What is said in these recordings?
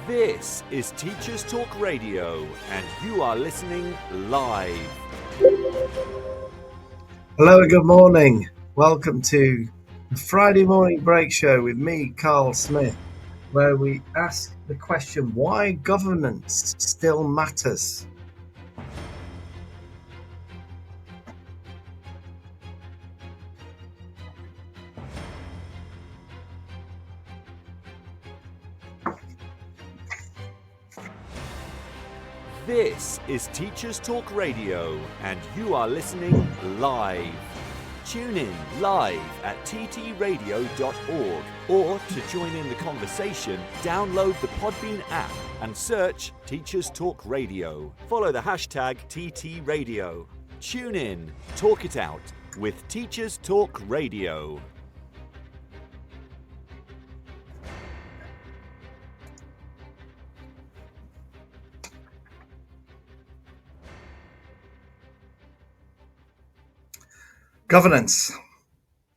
This is Teachers Talk Radio, and you are listening live. Hello and good morning. Welcome to the Friday Morning Break Show with me, Carl Smith, where we ask the question, why governance still matters. This is Teachers Talk Radio, and you are listening live. Tune in live at ttradio.org, or to join in the conversation, download the Podbean app and search Teachers Talk Radio. Follow the hashtag TTRadio. Tune in, talk it out with Teachers Talk Radio. Governance.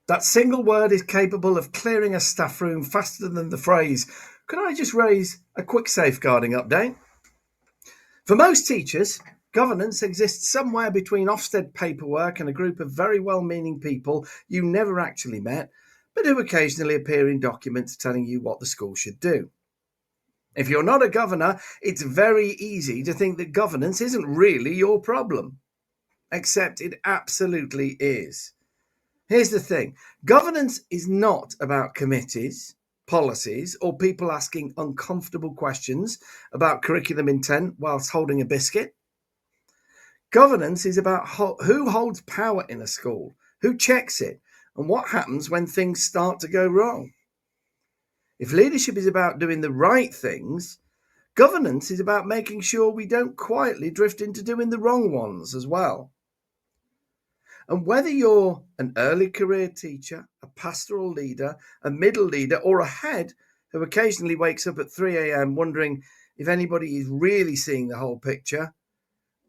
That single word is capable of clearing a staff room faster than the phrase, "Can I just raise a quick safeguarding update?" For most teachers, governance exists somewhere between Ofsted paperwork and a group of very well-meaning people you never actually met, but who occasionally appear in documents telling you what the school should do. If you're not a governor, it's very easy to think that governance isn't really your problem. Except it absolutely is. Here's the thing. Governance is not about committees, policies, or people asking uncomfortable questions about curriculum intent whilst holding a biscuit. Governance is about who holds power in a school, who checks it, and what happens when things start to go wrong. If leadership is about doing the right things, governance is about making sure we don't quietly drift into doing the wrong ones as well. And whether you're an early career teacher, a pastoral leader, a middle leader, or a head who occasionally wakes up at 3 a.m. wondering if anybody is really seeing the whole picture,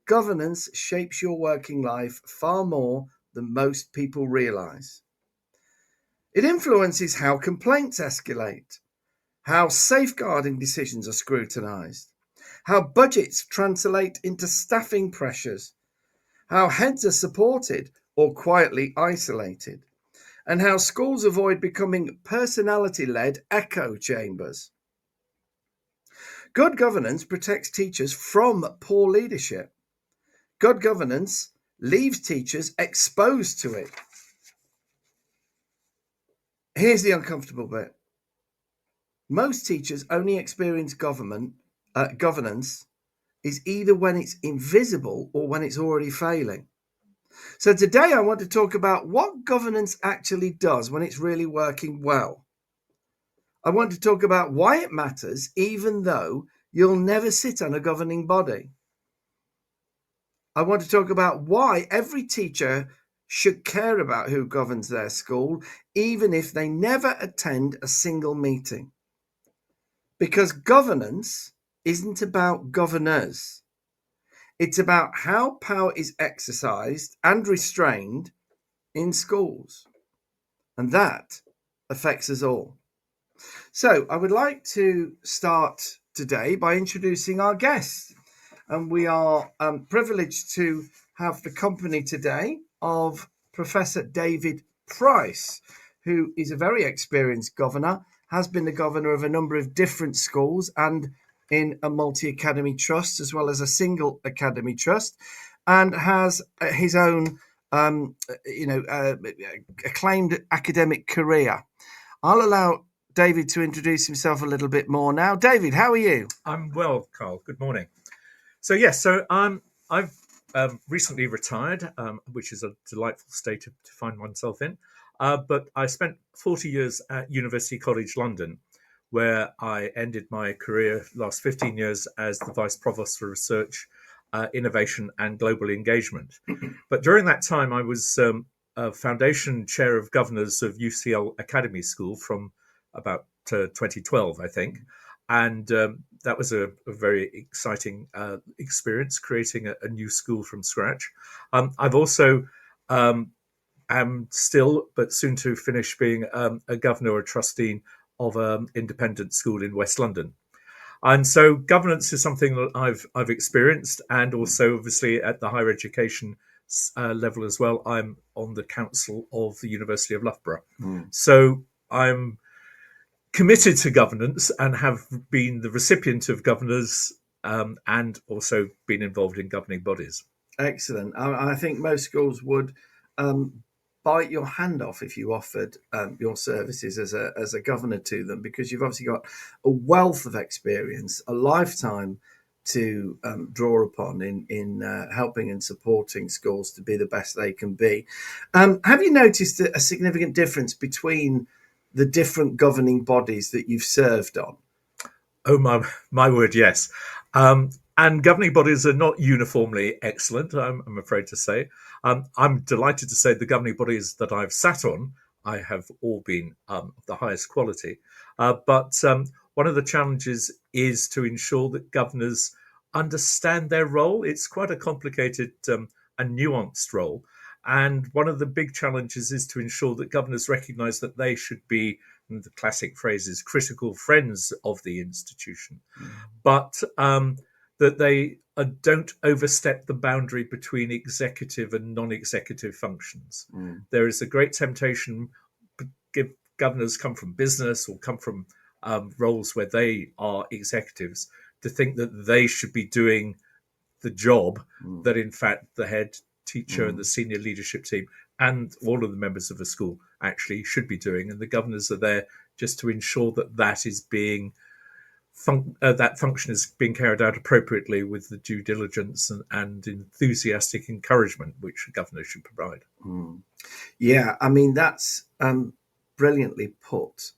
governance shapes your working life far more than most people realise. It influences how complaints escalate, how safeguarding decisions are scrutinised, how budgets translate into staffing pressures, how heads are supported or quietly isolated, and how schools avoid becoming personality-led echo chambers. Good governance protects teachers from poor leadership. Good governance leaves teachers exposed to it. Here's the uncomfortable bit. Most teachers only experience governance is either when it's invisible or when it's already failing. So today I want to talk about what governance actually does when it's really working well. I want to talk about why it matters, even though you'll never sit on a governing body. I want to talk about why every teacher should care about who governs their school, even if they never attend a single meeting. Because governance isn't about governors. It's about how power is exercised and restrained in schools. And that affects us all. So I would like to start today by introducing our guest. And we are privileged to have the company today of Professor David Price, who is a very experienced governor, has been the governor of a number of different schools and in a multi-academy trust as well as a single academy trust, and has his own acclaimed academic career. I'll allow David to introduce himself a little bit more now. David, how are you? I'm well, Carl. Good morning. I've recently retired, which is a delightful state to find oneself in. But I spent 40 years at University College London, where I ended my career last 15 years as the Vice Provost for Research, Innovation and Global Engagement. But during that time, I was a Foundation Chair of Governors of UCL Academy School from about 2012, I think. And that was a very exciting experience, creating a new school from scratch. I've also am still, but soon to finish being a governor or trustee of an independent school in West London. And so governance is something that I've experienced, and also obviously at the higher education level as well. I'm on the council of the University of Loughborough, so I'm committed to governance and have been the recipient of governors, and also been involved in governing bodies. Excellent. I think most schools would bite your hand off if you offered your services as a governor to them, because you've obviously got a wealth of experience, a lifetime to draw upon in helping and supporting schools to be the best they can be. Have you noticed a significant difference between the different governing bodies that you've served on? Oh my word, yes. And governing bodies are not uniformly excellent, I'm afraid to say. I'm delighted to say the governing bodies that I've sat on, I have all been of the highest quality. But one of the challenges is to ensure that governors understand their role. It's quite a complicated and nuanced role. And one of the big challenges is to ensure that governors recognise that they should be, and the classic phrase is, critical friends of the institution, but that they don't overstep the boundary between executive and non-executive functions. There is a great temptation, if governors come from business or come from roles where they are executives, to think that they should be doing the job that in fact the head teacher and the senior leadership team and all of the members of the school actually should be doing, and the governors are there just to ensure that that is being that function is being carried out appropriately with the due diligence and enthusiastic encouragement which a governor should provide. Yeah, I mean, that's brilliantly put.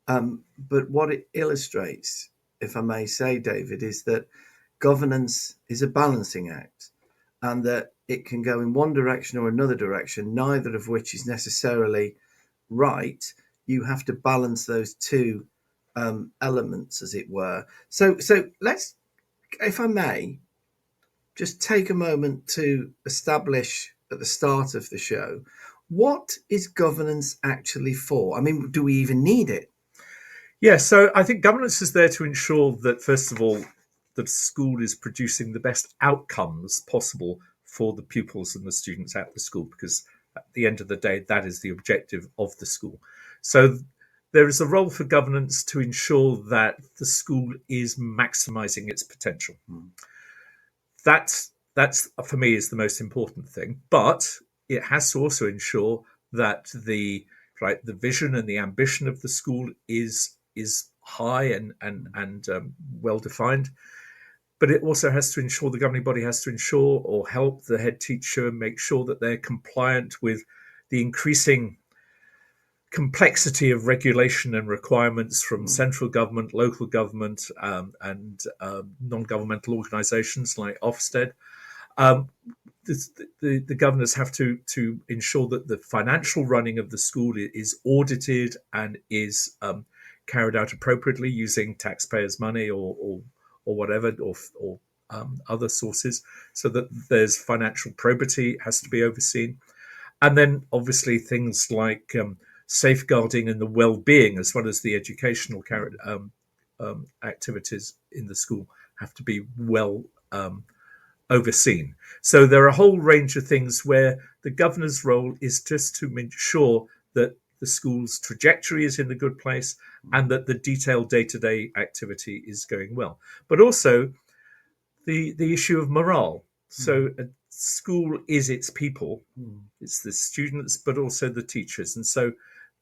But what it illustrates, if I may say, David, is that governance is a balancing act, and that it can go in one direction or another direction, neither of which is necessarily right. You have to balance those two elements, as it were. So let's, if I may, just take a moment to establish at the start of the show, what is governance actually for? I mean, do we even need it? Yeah, so I think governance is there to ensure that, first of all, the school is producing the best outcomes possible for the pupils and the students at the school, because at the end of the day, that is the objective of the school. So there is a role for governance to ensure that the school is maximising its potential. That's for me is the most important thing. But it has to also ensure that the vision and the ambition of the school is high and well defined. But it also has to ensure, the governing body has to ensure or help the head teacher make sure that they're compliant with the increasing complexity of regulation and requirements from central government, local government, and non-governmental organisations like Ofsted. The governors have to ensure that the financial running of the school is audited and is carried out appropriately using taxpayers' money or whatever, or other sources, so that there's financial probity has to be overseen. And then obviously things like safeguarding and the well-being, as well as the educational activities in the school, have to be well overseen. So there are a whole range of things where the governor's role is just to ensure that the school's trajectory is in a good place and that the detailed day-to-day activity is going well. But also the issue of morale. So a school is its people, it's the students, but also the teachers. And so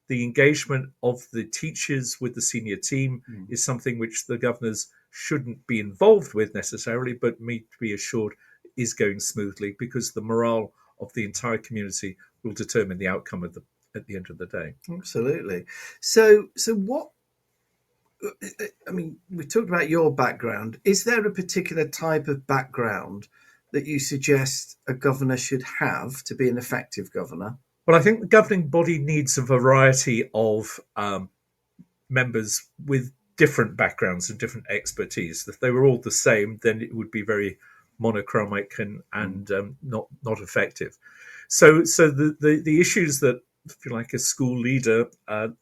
the engagement of the teachers with the senior team is something which the governors shouldn't be involved with necessarily, but need to be assured is going smoothly, because the morale of the entire community will determine the outcome of at the end of the day. Absolutely. So what, I mean, we talked about your background. Is there a particular type of background that you suggest a governor should have to be an effective governor? Well, I think the governing body needs a variety of members with different backgrounds and different expertise. If they were all the same, then it would be very monochromatic and not effective. So the issues that, if you like, a school leader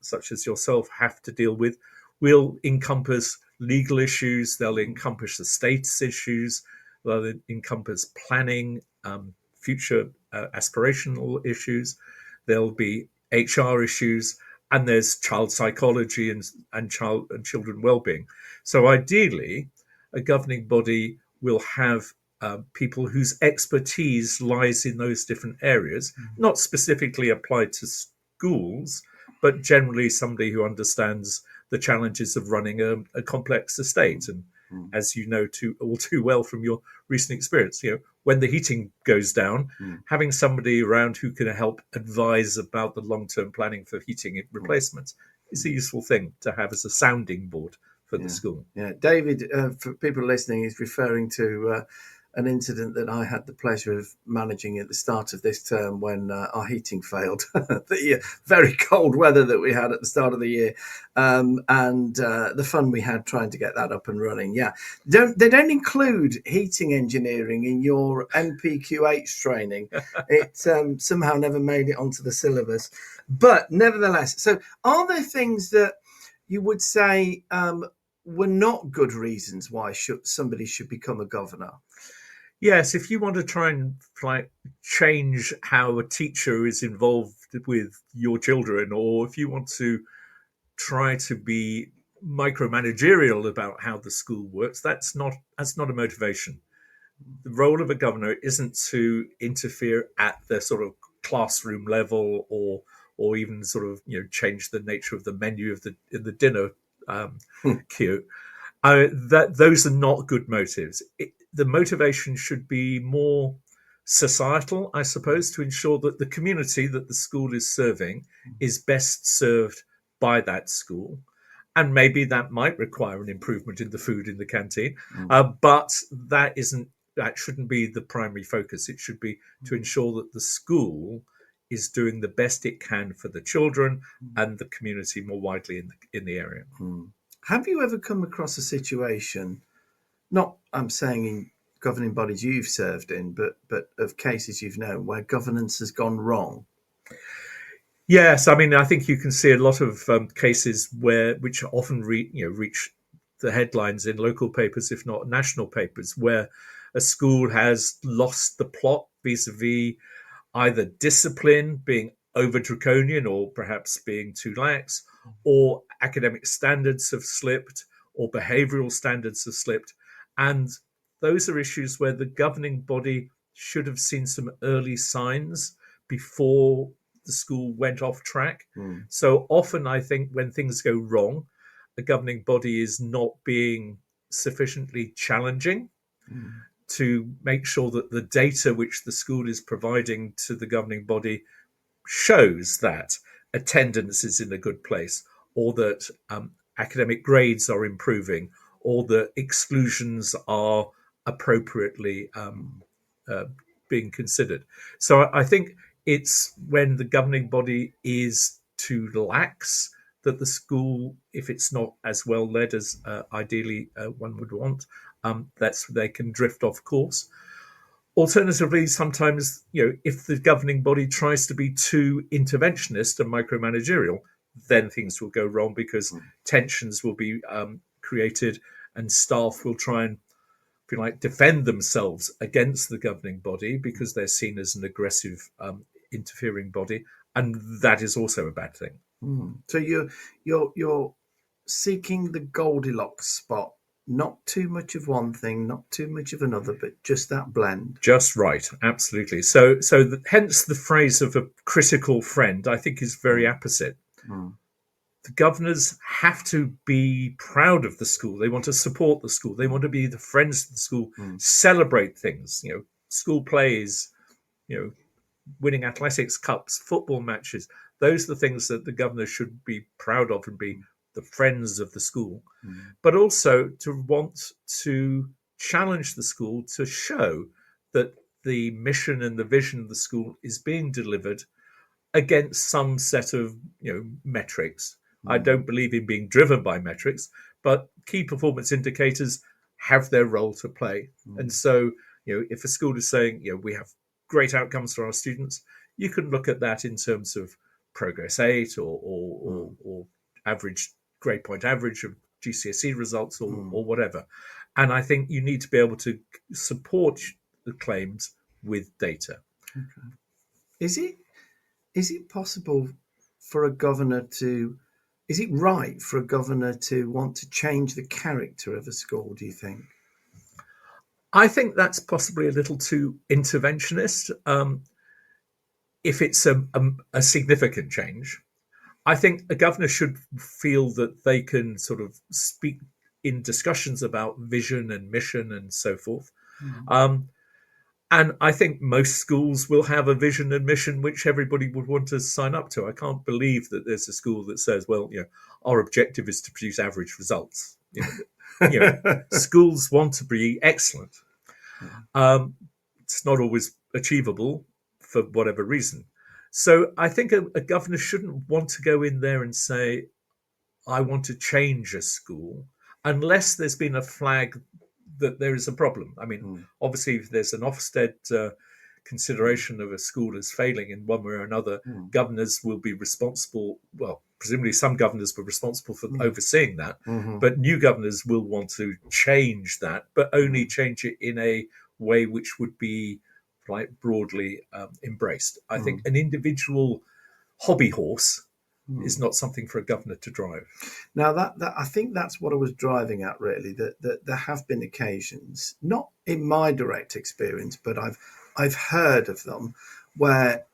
such as yourself have to deal with will encompass legal issues, they'll encompass the state's issues, they'll encompass planning, future aspirational issues, there'll be HR issues, and there's child psychology and children well-being. So ideally, a governing body will have people whose expertise lies in those different areas, not specifically applied to schools, but generally somebody who understands the challenges of running a complex estate. And as you know all too well from your recent experience, when the heating goes down, having somebody around who can help advise about the long-term planning for heating replacements is a useful thing to have as a sounding board for the school. Yeah, David, for people listening, is referring to an incident that I had the pleasure of managing at the start of this term when our heating failed. The very cold weather that we had at the start of the year, and the fun we had trying to get that up and running. Yeah, they don't include heating engineering in your NPQH training. It somehow never made it onto the syllabus, but nevertheless. So, are there things that you would say were not good reasons why somebody should become a governor? Yes, if you want to try and change how a teacher is involved with your children, or if you want to try to be micromanagerial about how the school works, that's not a motivation. The role of a governor isn't to interfere at the sort of classroom level, or even sort of change the nature of the menu of the dinner queue. Those are not good motives. The motivation should be more societal, I suppose, to ensure that the community that the school is serving is best served by that school. And maybe that might require an improvement in the food in the canteen, but that shouldn't be the primary focus. It should be to ensure that the school is doing the best it can for the children and the community more widely in the area. Have you ever come across a situation, not I'm saying in governing bodies you've served in, but of cases you've known where governance has gone wrong? Yes, I mean, I think you can see a lot of cases which often reach the headlines in local papers, if not national papers, where a school has lost the plot vis-a-vis either discipline being over draconian or perhaps being too lax, or academic standards have slipped, or behavioural standards have slipped. And those are issues where the governing body should have seen some early signs before the school went off track. So often I think when things go wrong, the governing body is not being sufficiently challenging to make sure that the data which the school is providing to the governing body shows that attendance is in a good place, or that academic grades are improving, or that exclusions are appropriately being considered. So I think it's when the governing body is too lax that the school, if it's not as well led as ideally one would want, that's they can drift off course. Alternatively, sometimes, if the governing body tries to be too interventionist and micromanagerial, then things will go wrong because tensions will be created and staff will try and, if you like, defend themselves against the governing body because they're seen as an aggressive, interfering body, and that is also a bad thing. So you're seeking the Goldilocks spot. Not too much of one thing, not too much of another, but just that blend. Just right, absolutely. So hence the phrase of a critical friend, I think, is very apposite. The governors have to be proud of the school. They want to support the school. They want to be the friends of the school, celebrate things, school plays, winning athletics cups, football matches. Those are the things that the governor should be proud of and be the friends of the school, but also to want to challenge the school to show that the mission and the vision of the school is being delivered against some set of metrics. I don't believe in being driven by metrics, but key performance indicators have their role to play. And so, if a school is saying, we have great outcomes for our students, you can look at that in terms of progress 8 or average grade point average of GCSE results or whatever. And I think you need to be able to support the claims with data. Is it possible for a governor to? Is it right for a governor to want to change the character of a school? Do you think? I think that's possibly a little too interventionist. If it's a significant change, I think a governor should feel that they can sort of speak in discussions about vision and mission and so forth. And I think most schools will have a vision and mission which everybody would want to sign up to. I can't believe that there's a school that says, well, our objective is to produce average results. Schools want to be excellent. It's not always achievable for whatever reason. So I think a governor shouldn't want to go in there and say, I want to change a school, unless there's been a flag that there is a problem. I mean, obviously, if there's an Ofsted consideration of a school as failing in one way or another, governors will be responsible. Well, presumably some governors were responsible for overseeing that, but new governors will want to change that, but only change it in a way which would be broadly embraced. I think an individual hobby horse is not something for a governor to drive. Now, that I think that's what I was driving at, really. That there have been occasions, not in my direct experience, but I've heard of them, where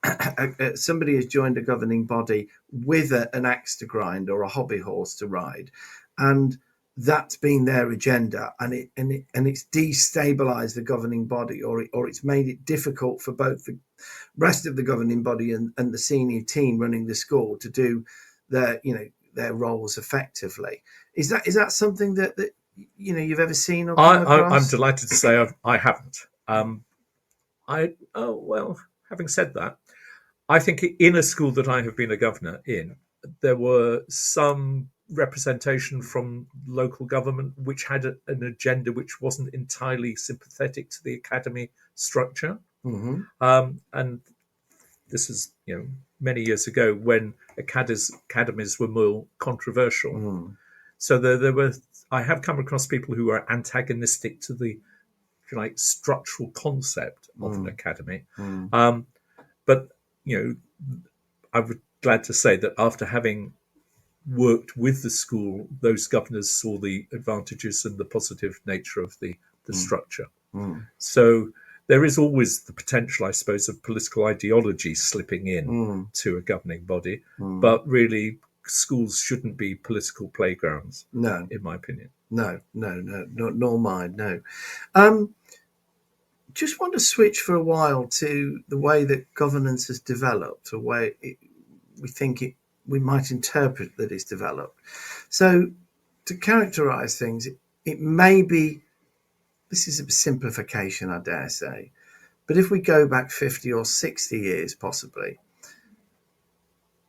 somebody has joined a governing body with an axe to grind or a hobby horse to ride, and that's been their agenda, and it's destabilized the governing body, or it's made it difficult for both the rest of the governing body and the senior team running the school to do their roles effectively. Is that something that you've ever seen or come across? I'm delighted to say I haven't. Having said that, I think in a school that I have been a governor in, there were some representation from local government which had an agenda which wasn't entirely sympathetic to the academy structure. And this is many years ago when academies were more controversial. So there were, I have come across people who are antagonistic to the, if you like, structural concept of an academy. But I would glad to say that after having worked with the school, those governors saw the advantages and the positive nature of the structure. So there is always the potential, I suppose, of political ideology slipping in to a governing body, but really schools shouldn't be political playgrounds. No, in my opinion. No, nor mine. No. Just want to switch for a while to the way that governance has developed, a way we might interpret that it's developed. So to characterize things, it may be, this is a simplification, I dare say, but if we go back 50 or 60 years, possibly,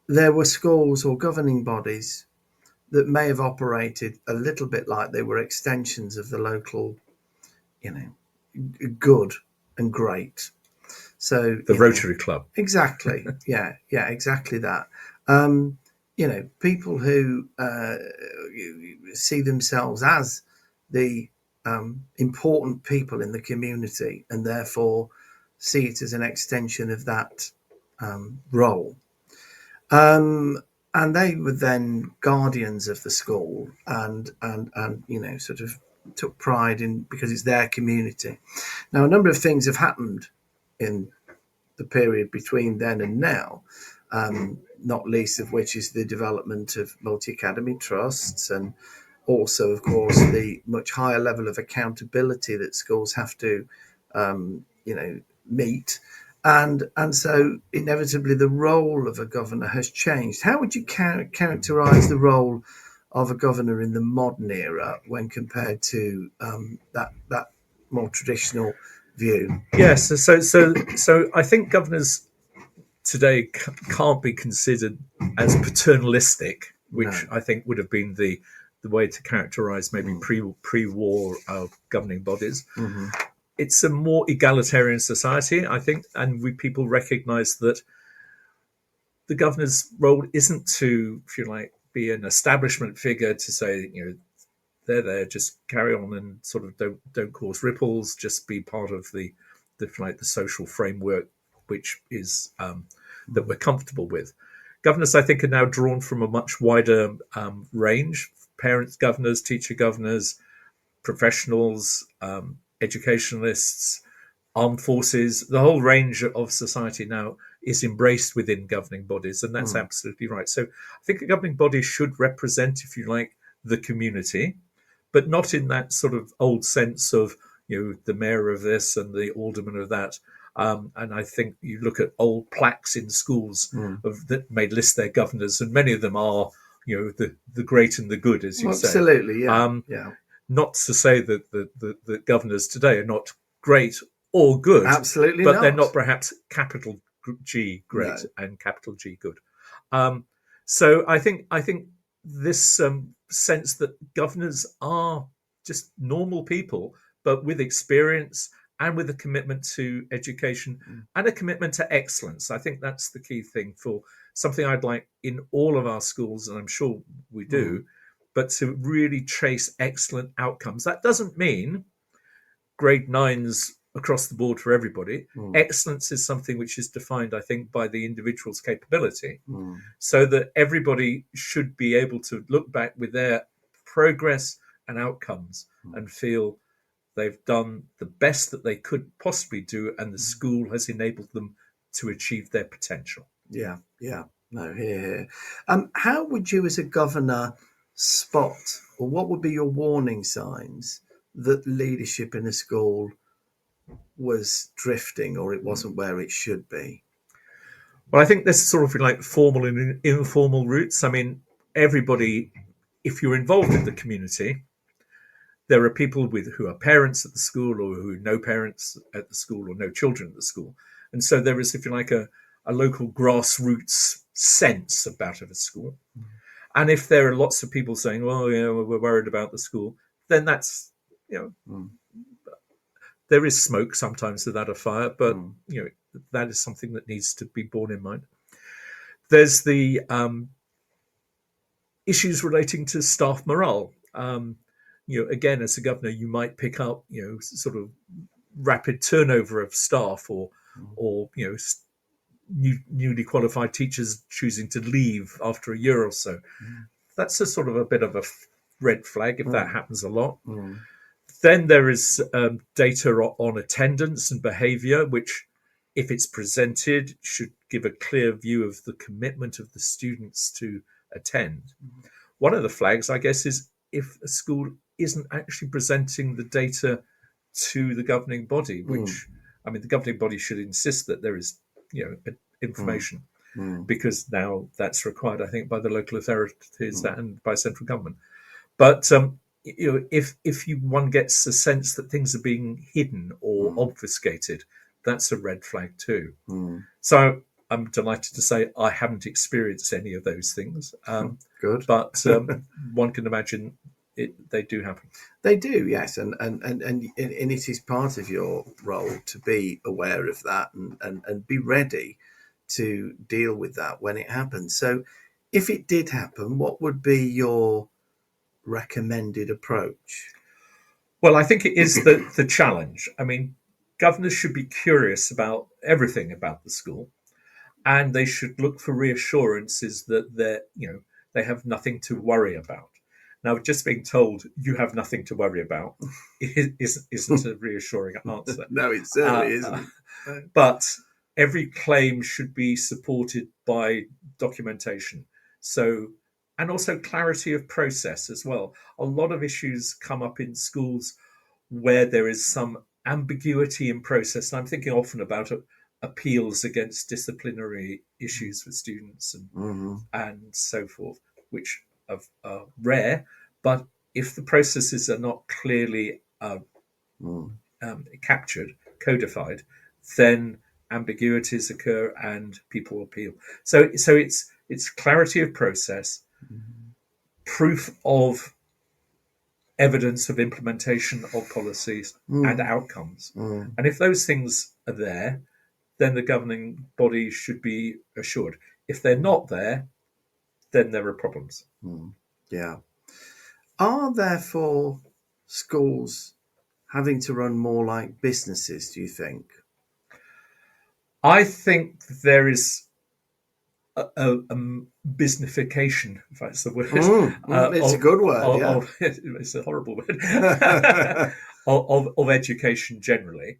there were schools or governing bodies that may have operated a little bit like they were extensions of the local, good and great. So the Rotary Club. Exactly. Yeah, exactly that. People who see themselves as the important people in the community and therefore see it as an extension of that role. And they were then guardians of the school and sort of took pride in, because it's their community. Now, a number of things have happened in the period between then and now, not least of which is the development of multi-academy trusts, and also, of course, the much higher level of accountability that schools have to, meet. And so inevitably the role of a governor has changed. How would you characterize the role of a governor in the modern era when compared to that more traditional view? Yes, so I think governors today can't be considered as paternalistic, which I think would have been the way to characterize maybe pre-war governing bodies. It's a more egalitarian society, I think, and people recognize that the governor's role isn't to, if you like, be an establishment figure to say, they're there, just carry on and sort of don't cause ripples, just be part of the social framework, which is that we're comfortable with. Governors, I think, are now drawn from a much wider range: parents, governors, teacher governors, professionals, educationalists, armed forces. The whole range of society now is embraced within governing bodies, and that's absolutely right. So I think a governing body should represent, if you like, the community, but not in that sort of old sense of, the mayor of this and the alderman of that. And I think you look at old plaques in schools that may list their governors, and many of them are, the great and the good, as you say. Absolutely, yeah. Not to say that the governors today are not great or good, Absolutely but not. they're not perhaps capital G great and capital G good. So I think this sense that governors are just normal people, but with experience and with a commitment to education and a commitment to excellence. I think that's the key thing for something I'd like in all of our schools, and I'm sure we do, but to really trace excellent outcomes. That doesn't mean grade 9s across the board for everybody. Excellence is something which is defined, I think, by the individual's capability, so that everybody should be able to look back with their progress and outcomes and feel they've done the best that they could possibly do, and the school has enabled them to achieve their potential. Yeah. No, here. How would you, as a governor, spot, or what would be your warning signs that leadership in a school was drifting or it wasn't where it should be? Well, I think there's sort of like formal and informal routes. I mean, everybody, if you're involved in the community, there are people who are parents at the school, or who know parents at the school, or know children at the school. And so there is, if you like, a local grassroots sense about a school. And if there are lots of people saying, well, we're worried about the school, then that's, there is smoke sometimes without a fire, but, that is something that needs to be borne in mind. There's the issues relating to staff morale. Again, as a governor, you might pick up, sort of rapid turnover of staff, or newly qualified teachers choosing to leave after a year or so. That's a sort of a bit of a red flag if that happens a lot. Then there is data on attendance and behaviour, which, if it's presented, should give a clear view of the commitment of the students to attend. One of the flags, I guess, is if a school isn't actually presenting the data to the governing body, which, I mean, the governing body should insist that there is, information, because now that's required, I think, by the local authorities and by central government. But if one gets a sense that things are being hidden or obfuscated, that's a red flag too. So I'm delighted to say I haven't experienced any of those things. Good. But one can imagine they do happen. They do, yes, and it is part of your role to be aware of that and be ready to deal with that when it happens. So if it did happen, what would be your recommended approach? Well, I think it is the challenge. I mean, governors should be curious about everything about the school, and they should look for reassurances that they have nothing to worry about. Now, just being told you have nothing to worry about isn't a reassuring answer. No, it certainly isn't. But every claim should be supported by documentation. So, and also clarity of process as well. A lot of issues come up in schools where there is some ambiguity in process. And I'm thinking often about appeals against disciplinary issues with students and so forth, which are rare. But if the processes are not clearly captured, codified, then ambiguities occur and people appeal. So it's clarity of process, proof of evidence of implementation of policies and outcomes. And if those things are there, then the governing body should be assured. If they're not there, then there are problems. Yeah. Are therefore schools having to run more like businesses, do you think? I think there is a businessification, if that's the word, It's a good word, yeah. it's a horrible word, of education generally.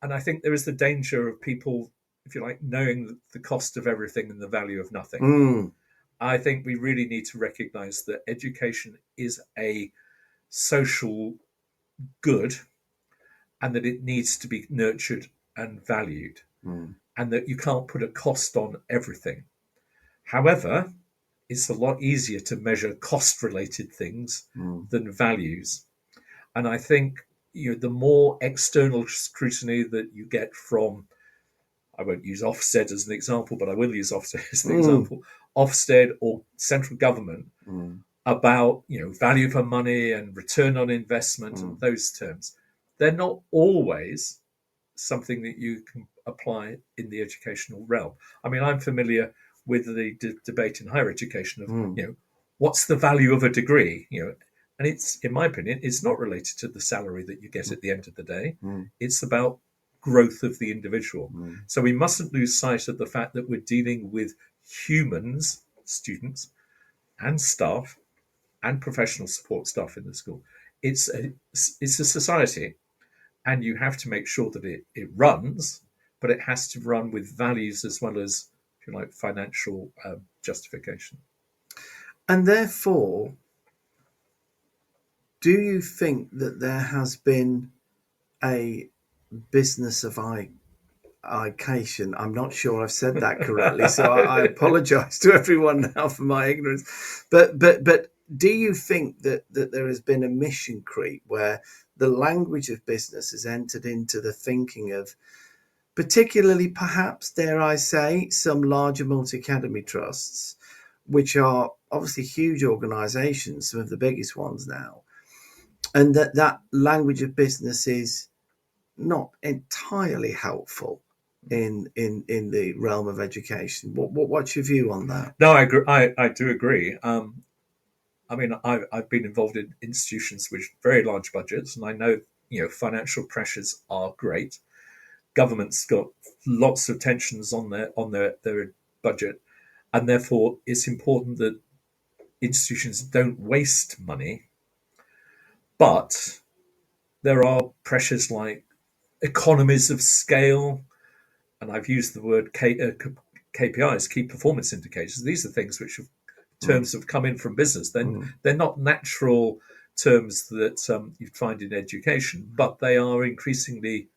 And I think there is the danger of people, if you like, knowing the cost of everything and the value of nothing. I think we really need to recognize that education is a social good and that it needs to be nurtured and valued, and that you can't put a cost on everything. However, it's a lot easier to measure cost related things than values. And I think the more external scrutiny that you get from, I won't use Ofsted as an example, but I will use Ofsted as an example, Ofsted or central government about value for money and return on investment and those terms. They're not always something that you can apply in the educational realm. I mean, I'm familiar with the debate in higher education of what's the value of a degree, and it's, in my opinion, it's not related to the salary that you get at the end of the day. It's about growth of the individual. So we mustn't lose sight of the fact that we're dealing with humans, students and staff and professional support staff in the school. It's a society, and you have to make sure that it runs, but it has to run with values as well as, if you like, financial justification. And therefore, do you think that there has been a business of ication? I'm not sure I've said that correctly, so I apologise to everyone now for my ignorance. But do you think that there has been a mission creep where the language of business has entered into the thinking of, particularly perhaps, dare I say, some larger multi-academy trusts, which are obviously huge organisations, some of the biggest ones now, and that language of business is not entirely helpful in the realm of education? What's your view on that? No, I agree. I do agree. I mean, I've been involved in institutions with very large budgets, and I know financial pressures are great. Government's got lots of tensions on their budget, and therefore it's important that institutions don't waste money. But there are pressures like economies of scale, and I've used the word KPIs, key performance indicators. These are things which have terms have come in from business. Then they're not natural terms that you'd find in education, but they are increasingly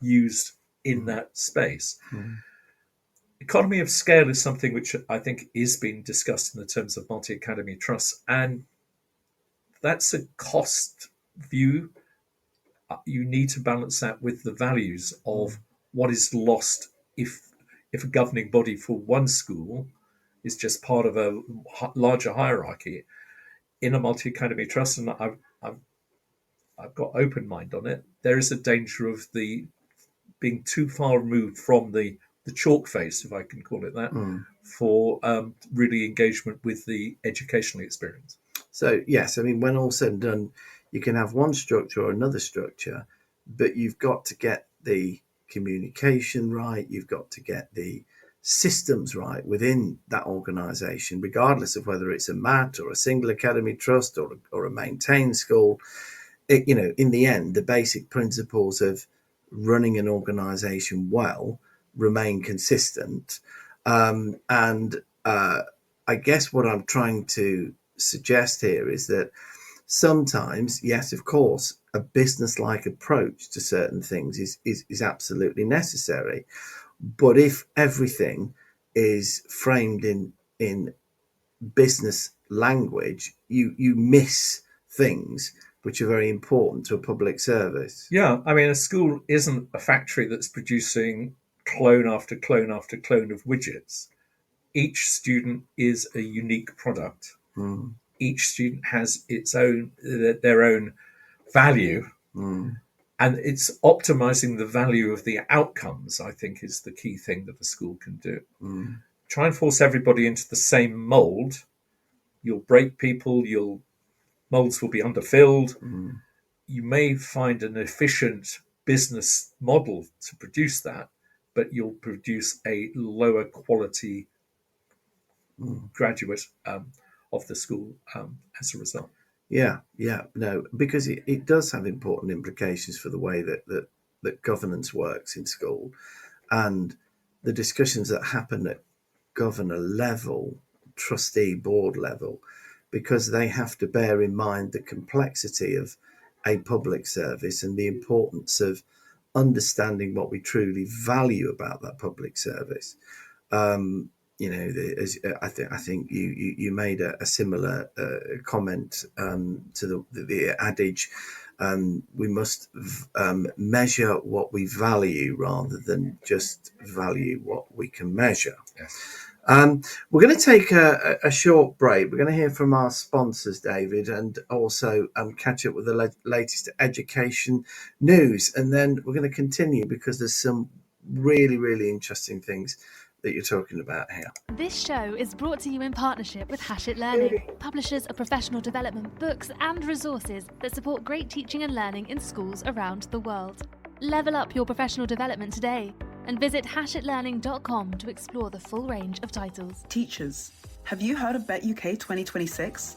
used in that space. Economy of scale is something which I think is being discussed in the terms of multi-academy trusts, and that's a cost view. You need to balance that with the values of what is lost if a governing body for one school is just part of a larger hierarchy. In a multi-academy trust, and I've got open mind on it, there is a danger of the being too far removed from the chalk face, if I can call it that, for really engagement with the educational experience. So yes, I mean, when all said and done, you can have one structure or another structure, but you've got to get the communication right, you've got to get the systems right within that organisation, regardless of whether it's a MAT or a single academy trust or a maintained school. In the end, the basic principles of running an organisation well remain consistent. I guess what I'm trying to suggest here is that sometimes, yes, of course, a business-like approach to certain things is absolutely necessary. But if everything is framed in business language, you miss things which are very important to a public service. Yeah, I mean, a school isn't a factory that's producing clone after clone after clone of widgets. Each student is a unique product. Each student has their own value, and it's optimizing the value of the outcomes, I think, is the key thing that a school can do. Try and force everybody into the same mold. You'll break people, you'll molds will be underfilled. You may find an efficient business model to produce that, but you'll produce a lower quality graduate of the school as a result. Yeah, no, because it does have important implications for the way that governance works in school, and the discussions that happen at governor level, trustee board level, because they have to bear in mind the complexity of a public service and the importance of understanding what we truly value about that public service. I think you made a similar comment to the adage. We must measure what we value rather than just value what we can measure. Yes. We're going to take a short break. We're going to hear from our sponsors, David, and also catch up with the latest education news. And then we're going to continue because there's some really, really interesting things that you're talking about here. This show is brought to you in partnership with Hachette Learning, publishers of professional development books and resources that support great teaching and learning in schools around the world. Level up your professional development today and visit hachetlearning.com to explore the full range of titles. Teachers, have you heard of Bet UK 2026?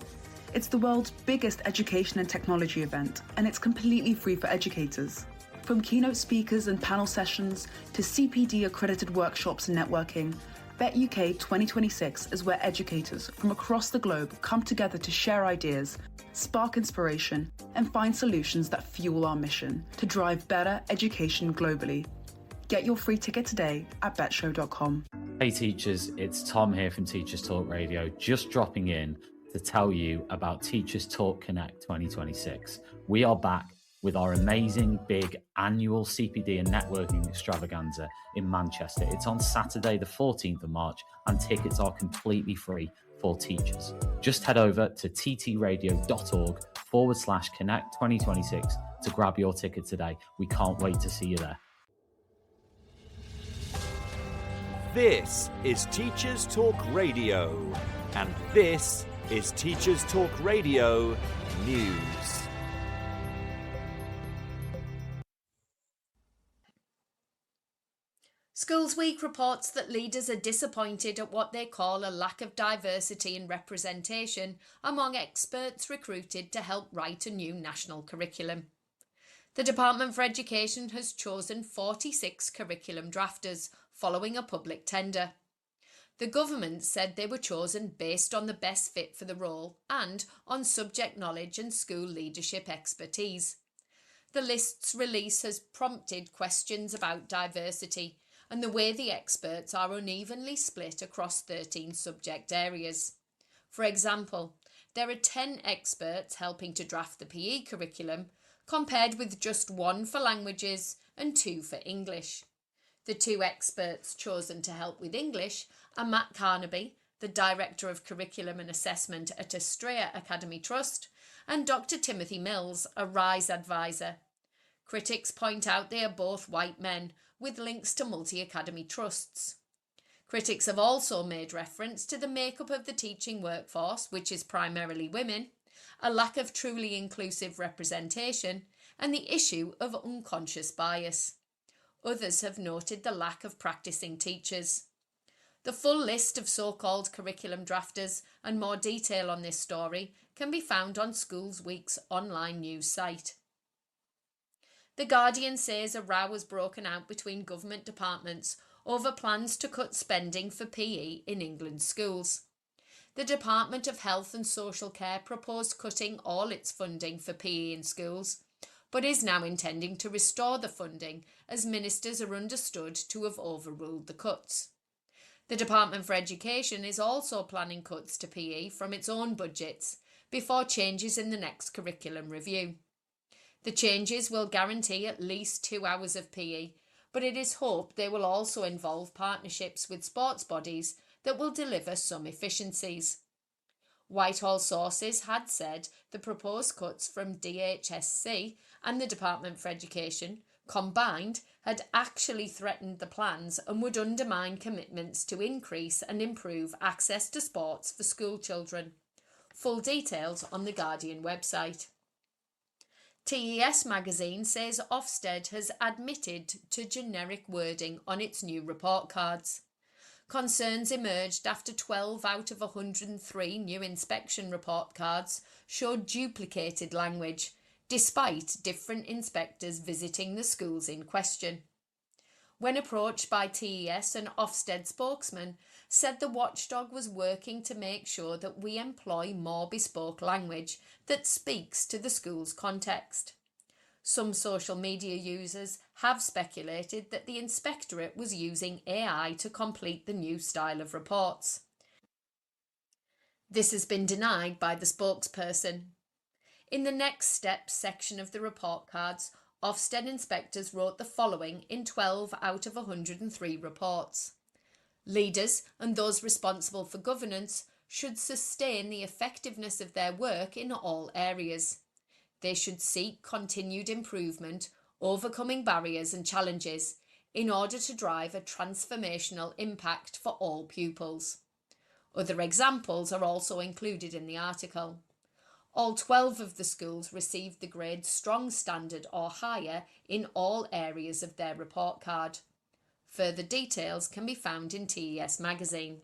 It's the world's biggest education and technology event, and it's completely free for educators. From keynote speakers and panel sessions to CPD accredited workshops and networking, Bet UK 2026 is where educators from across the globe come together to share ideas, spark inspiration, and find solutions that fuel our mission to drive better education globally. Get your free ticket today at betshow.com. Hey teachers, it's Tom here from Teachers Talk Radio, just dropping in to tell you about Teachers Talk Connect 2026. We are back with our amazing big annual CPD and networking extravaganza in Manchester. It's on Saturday, the 14th of March, and tickets are completely free for teachers. Just head over to ttradio.org/Connect 2026 to grab your ticket today. We can't wait to see you there. This is Teachers Talk Radio, and this is Teachers Talk Radio News. Schools Week reports that leaders are disappointed at what they call a lack of diversity and representation among experts recruited to help write a new national curriculum. The Department for Education has chosen 46 curriculum drafters following a public tender. The government said they were chosen based on the best fit for the role and on subject knowledge and school leadership expertise. The list's release has prompted questions about diversity and the way the experts are unevenly split across 13 subject areas. For example, there are 10 experts helping to draft the PE curriculum, compared with just 1 for languages and 2 for English. The 2 experts chosen to help with English are Matt Carnaby, the Director of Curriculum and Assessment at Estrella Academy Trust, and Dr. Timothy Mills, a RISE advisor. Critics point out they are both white men, with links to multi-academy trusts. Critics have also made reference to the makeup of the teaching workforce, which is primarily women, a lack of truly inclusive representation, and the issue of unconscious bias. Others have noted the lack of practicing teachers. The full list of so-called curriculum drafters and more detail on this story can be found on Schools Week's online news site. The Guardian says a row has broken out between government departments over plans to cut spending for PE in England's schools. The Department of Health and Social Care proposed cutting all its funding for PE in schools, but is now intending to restore the funding as ministers are understood to have overruled the cuts. The Department for Education is also planning cuts to PE from its own budgets before changes in the next curriculum review. The changes will guarantee at least 2 hours of PE, but it is hoped they will also involve partnerships with sports bodies that will deliver some efficiencies. Whitehall sources had said the proposed cuts from DHSC and the Department for Education combined had actually threatened the plans and would undermine commitments to increase and improve access to sports for school children. Full details on the Guardian website. TES magazine says Ofsted has admitted to generic wording on its new report cards. Concerns emerged after 12 out of 103 new inspection report cards showed duplicated language, despite different inspectors visiting the schools in question. When approached by TES, an Ofsted spokesman said the watchdog was working to make sure that we employ more bespoke language that speaks to the school's context. Some social media users have speculated that the inspectorate was using AI to complete the new style of reports. This has been denied by the spokesperson. In the next steps section of the report cards, Ofsted inspectors wrote the following in 12 out of 103 reports. Leaders and those responsible for governance should sustain the effectiveness of their work in all areas. They should seek continued improvement, overcoming barriers and challenges, in order to drive a transformational impact for all pupils. Other examples are also included in the article. All 12 of the schools received the grade Strong Standard or higher in all areas of their report card. Further details can be found in TES magazine.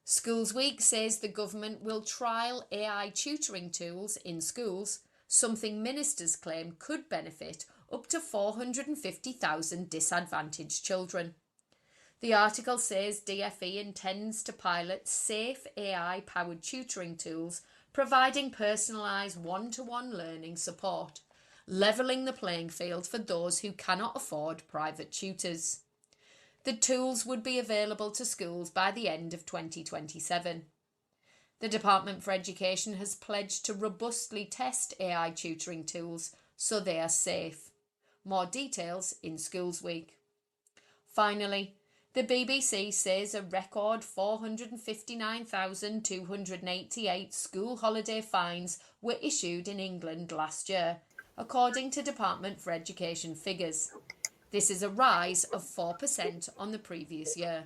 Schools Week says the government will trial AI tutoring tools in schools, something ministers claim could benefit up to 450,000 disadvantaged children. The article says DFE intends to pilot safe AI-powered tutoring tools providing personalised one-to-one learning support, levelling the playing field for those who cannot afford private tutors. The tools would be available to schools by the end of 2027. The Department for Education has pledged to robustly test AI tutoring tools so they are safe. More details in Schools Week. Finally, the BBC says a record 459,288 school holiday fines were issued in England last year, according to Department for Education figures. This is a rise of 4% on the previous year.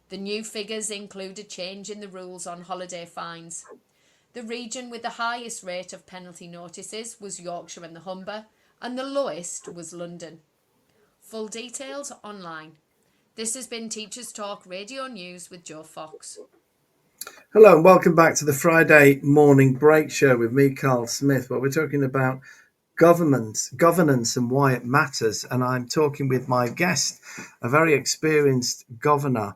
The new figures include a change in the rules on holiday fines. The region with the highest rate of penalty notices was Yorkshire and the Humber, and the lowest was London. Full details online. This has been Teachers Talk Radio News with Joe Fox. Hello and welcome back to the Friday morning break show with me, Carl Smith, where we're talking about governance and why it matters. And I'm talking with my guest, a very experienced governor,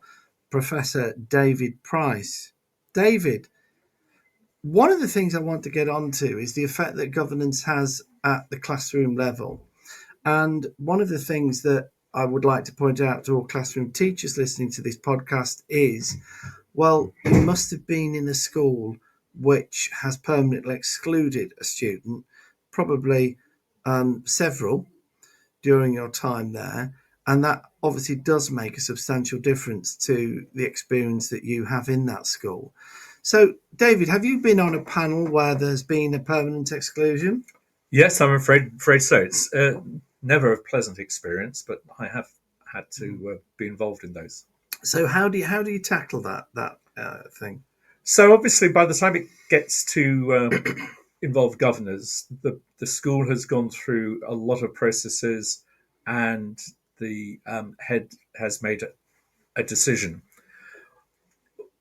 Professor David Price. David, one of the things I want to get onto is the effect that governance has at the classroom level. And one of the things that I would like to point out to all classroom teachers listening to this podcast is, well, you must have been in a school which has permanently excluded a student, probably several during your time there. And that obviously does make a substantial difference to the experience that you have in that school. So, David, have you been on a panel where there's been a permanent exclusion? Yes, I'm afraid so. It's never a pleasant experience, but I have had to be involved in those. So how do you tackle that thing? So obviously, by the time it gets to involve governors, the school has gone through a lot of processes, and the head has made a decision.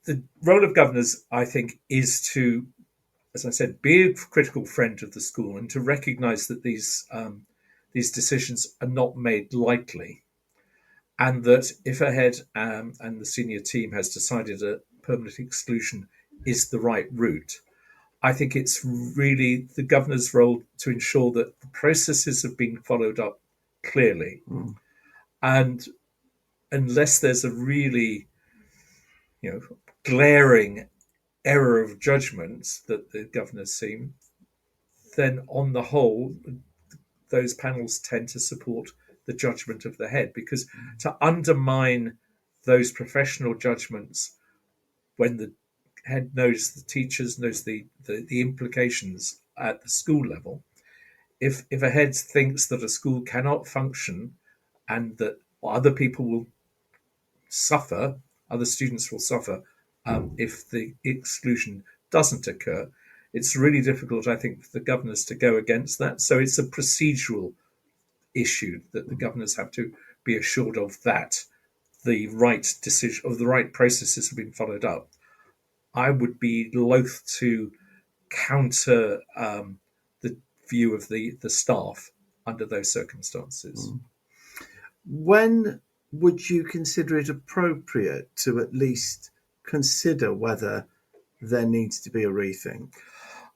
The role of governors, I think, is to, as I said, be a critical friend of the school and to recognise that these decisions are not made lightly, and that if a head and the senior team has decided a permanent exclusion is the right route, I think it's really the governor's role to ensure that the processes have been followed up clearly. And unless there's a really, glaring error of judgment that the governors seem, then on the whole, those panels tend to support the judgment of the head, because to undermine those professional judgments when the head knows, the teachers knows the implications at the school level. If a head thinks that a school cannot function and that other people will suffer, other students will suffer if the exclusion doesn't occur, it's really difficult, I think, for the governors to go against that. So it's a procedural issue that the governors have to be assured of, that the right decision of the right processes have been followed up. I would be loath to counter the view of the staff under those circumstances. When would you consider it appropriate to at least consider whether there needs to be a rethink?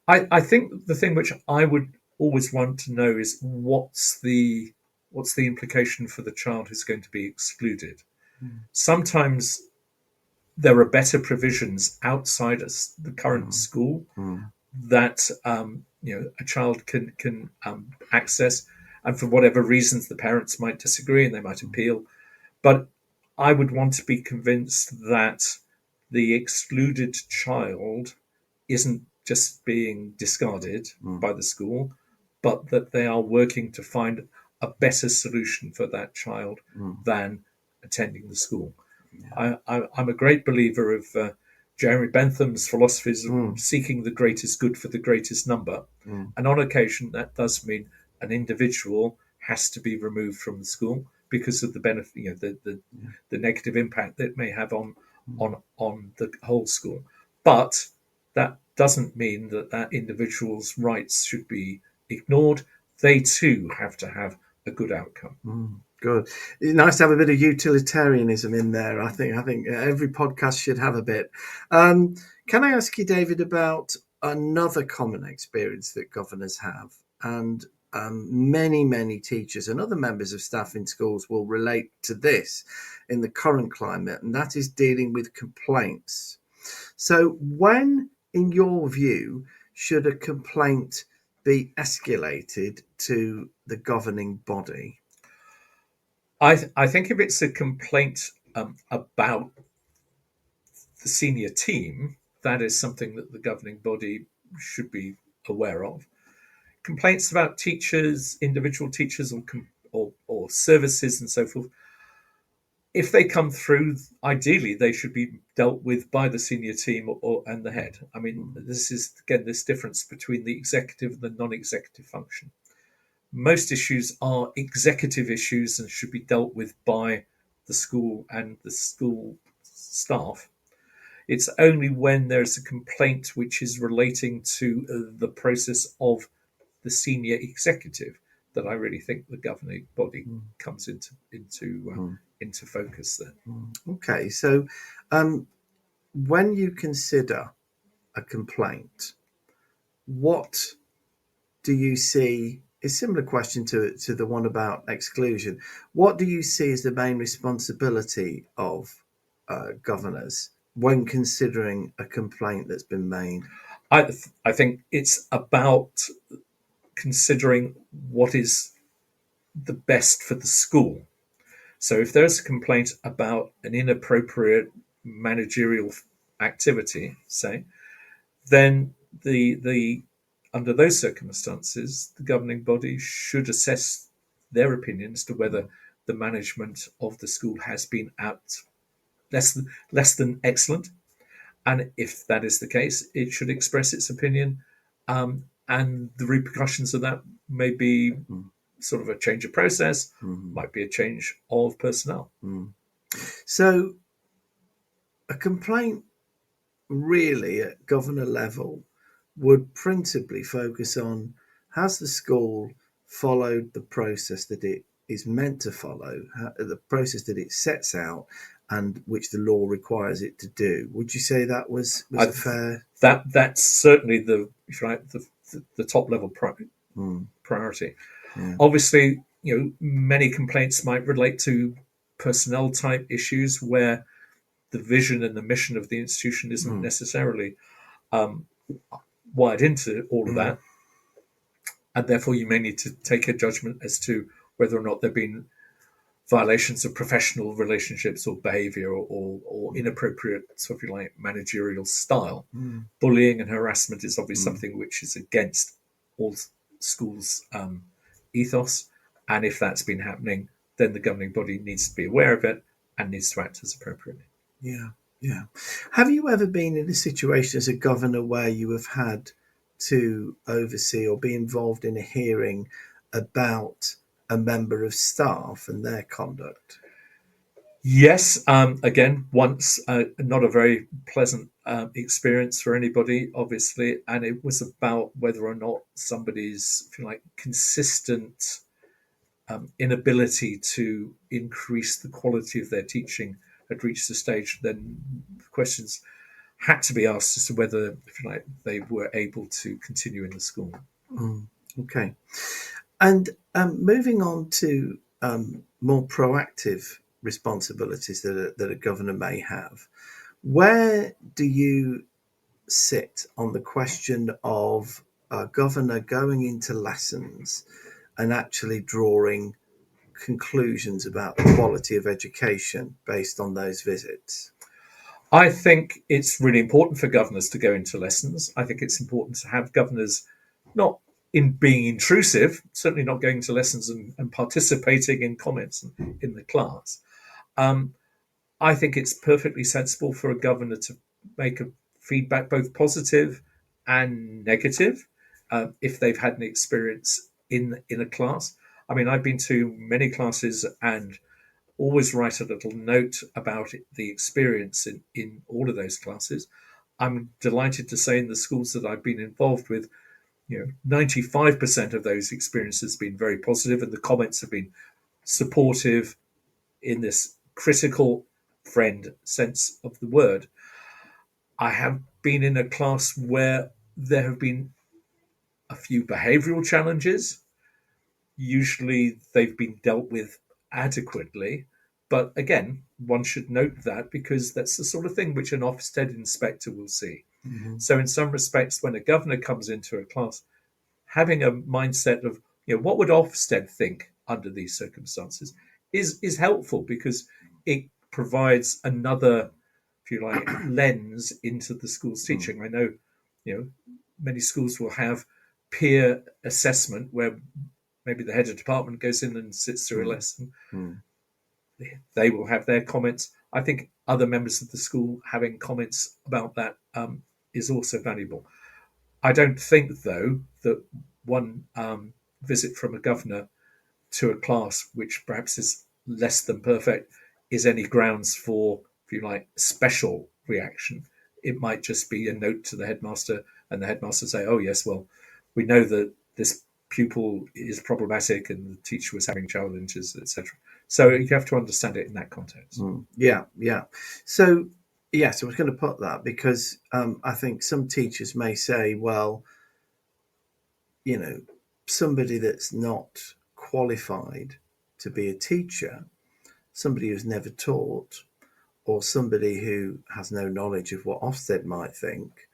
I think the thing which I would always want to know is what's the implication for the child who's going to be excluded. Sometimes there are better provisions outside of the current school that a child can access, and for whatever reasons the parents might disagree and they might appeal. But I would want to be convinced that the excluded child isn't just being discarded by the school, but that they are working to find a better solution for that child than attending the school. I'm a great believer of Jeremy Bentham's philosophies of seeking the greatest good for the greatest number. And on occasion, that does mean an individual has to be removed from the school because of the benefit, the negative impact that it may have on the whole school. But that doesn't mean that individual's rights should be ignored. They too have to have a good outcome. Good. It's nice to have a bit of utilitarianism in there. I think every podcast should have a bit. Can I ask you, David, about another common experience that governors have, and many teachers and other members of staff in schools will relate to this in the current climate, and that is dealing with complaints. So when, in your view, should a complaint be escalated to the governing body? I think if it's a complaint about the senior team, that is something that the governing body should be aware of. Complaints about teachers, individual teachers, or services and so forth, if they come through, ideally they should be dealt with by the senior team and the head. I mean, this is, again, this difference between the executive and the non-executive function. Most issues are executive issues and should be dealt with by the school and the school staff. It's only when there's a complaint which is relating to the process of the senior executive that I really think the governing body comes into focus there. Okay, so when you consider a complaint, what do you see? A similar question to the one about exclusion. What do you see as the main responsibility of governors when considering a complaint that's been made? I think it's about considering what is the best for the school. So if there's a complaint about an inappropriate managerial activity, say, then the under those circumstances, the governing body should assess their opinion as to whether the management of the school has been less than excellent. And if that is the case, it should express its opinion. And the repercussions of that may be sort of a change of process, might be a change of personnel. So a complaint really at governor level would principally focus on, has the school followed the process that it is meant to follow, the process that it sets out and which the law requires it to do? Would you say that was a fair? That's certainly the top level priority. Yeah. Obviously, many complaints might relate to personnel type issues where the vision and the mission of the institution isn't necessarily wired into all of that, and therefore you may need to take a judgment as to whether or not there have been violations of professional relationships or behaviour or inappropriate sort of like managerial style. Bullying and harassment is obviously something which is against all schools' ethos, and if that's been happening, then the governing body needs to be aware of it and needs to act as appropriately. Yeah. Yeah. Have you ever been in a situation as a governor where you have had to oversee or be involved in a hearing about a member of staff and their conduct? Yes, again, once, not a very pleasant experience for anybody, obviously, and it was about whether or not somebody's, if you like, consistent inability to increase the quality of their teaching had reached a stage. Then questions had to be asked as to whether, if you like, they were able to continue in the school. Okay. And moving on to more proactive responsibilities that a governor may have, where do you sit on the question of a governor going into lessons and actually drawing conclusions about the quality of education based on those visits? I think it's really important for governors to go into lessons. I think it's important to have governors not in being intrusive, certainly not going to lessons and participating in comments in the class. I think it's perfectly sensible for a governor to make a feedback both positive and negative if they've had an experience in a class. I mean, I've been to many classes and always write a little note about the experience in all of those classes. I'm delighted to say in the schools that I've been involved with, 95% of those experiences have been very positive, and the comments have been supportive in this critical friend sense of the word. I have been in a class where there have been a few behavioral challenges. Usually they've been dealt with adequately. But again, one should note that because that's the sort of thing which an Ofsted inspector will see. Mm-hmm. So, in some respects, when a governor comes into a class, having a mindset of, what would Ofsted think under these circumstances is helpful because it provides another, if you like, lens into the school's teaching. I know, many schools will have peer assessment where maybe the head of department goes in and sits through a lesson. They will have their comments. I think other members of the school having comments about that is also valuable. I don't think, though, that one visit from a governor to a class which perhaps is less than perfect is any grounds for, if you like, special reaction. It might just be a note to the headmaster, and the headmaster say, "Oh yes, well, we know that this pupil is problematic and the teacher was having challenges, etc." So you have to understand it in that context. Yeah. So, yes, I was going to put that because I think some teachers may say, well, somebody that's not qualified to be a teacher, somebody who's never taught, or somebody who has no knowledge of what Ofsted might think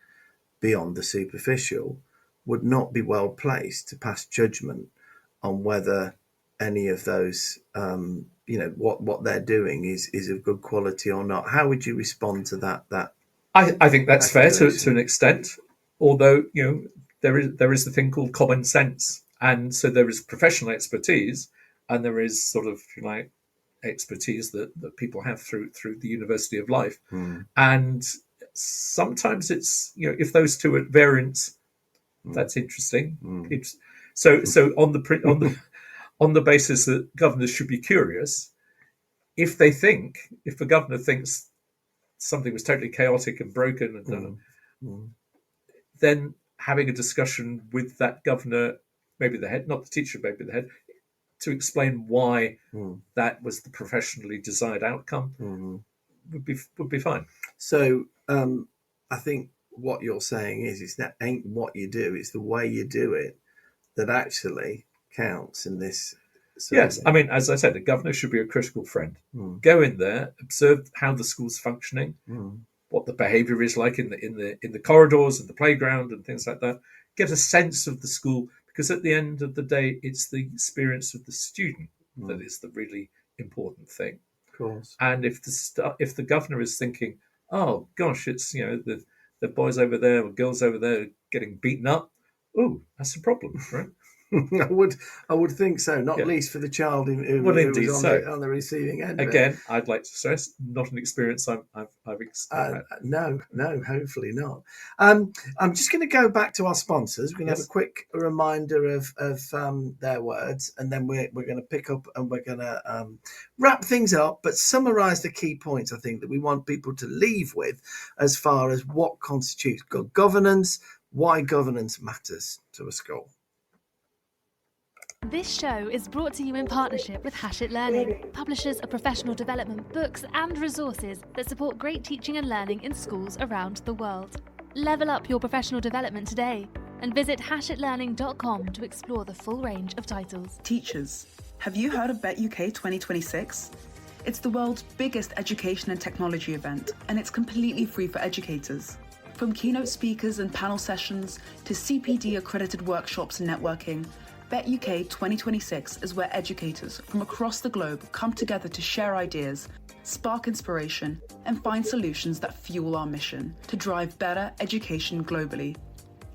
beyond the superficial, would not be well placed to pass judgment on whether any of those, what they're doing is of good quality or not. How would you respond to that? I think that's fair to an extent, although there is the thing called common sense, and so there is professional expertise, and there is sort of, if you like, expertise that people have through the University of Life, and sometimes it's if those two are at variance, that's interesting. So on the basis that governors should be curious, if a governor thinks something was totally chaotic and broken, and then having a discussion with that governor, maybe the head, not the teacher, maybe the head, to explain why that was the professionally desired outcome would be fine. So I think what you're saying is that ain't what you do, it's the way you do it that actually counts in this. Yes, I mean, as I said, the governor should be a critical friend. Go in there, observe how the school's functioning, what the behaviour is like in the corridors and the playground and things like that. Get a sense of the school, because at the end of the day, it's the experience of the student that is the really important thing. Of course. And if the governor is thinking, oh gosh, it's the boys over there or girls over there getting beaten up, oh, that's a problem, right? I would think so, not Yeah. least for the child who Well, was indeed on, so. on the receiving end. of it. Again, I'd like to stress, not an experience I've had. No, hopefully not. I'm just going to go back to our sponsors. We're going to have a quick reminder of their words, and then we're going to pick up and we're going to wrap things up, but summarise the key points I think that we want people to leave with as far as what constitutes good governance, why governance matters to a school. This show is brought to you in partnership with Hachette Learning, publishers of professional development books and resources that support great teaching and learning in schools around the world. Level up your professional development today and visit hachetlearning.com to explore the full range of titles. Teachers, have you heard of Bet UK 2026? It's the world's biggest education and technology event, and it's completely free for educators. From keynote speakers and panel sessions to CPD accredited workshops and networking, Bet UK 2026 is where educators from across the globe come together to share ideas, spark inspiration, and find solutions that fuel our mission to drive better education globally.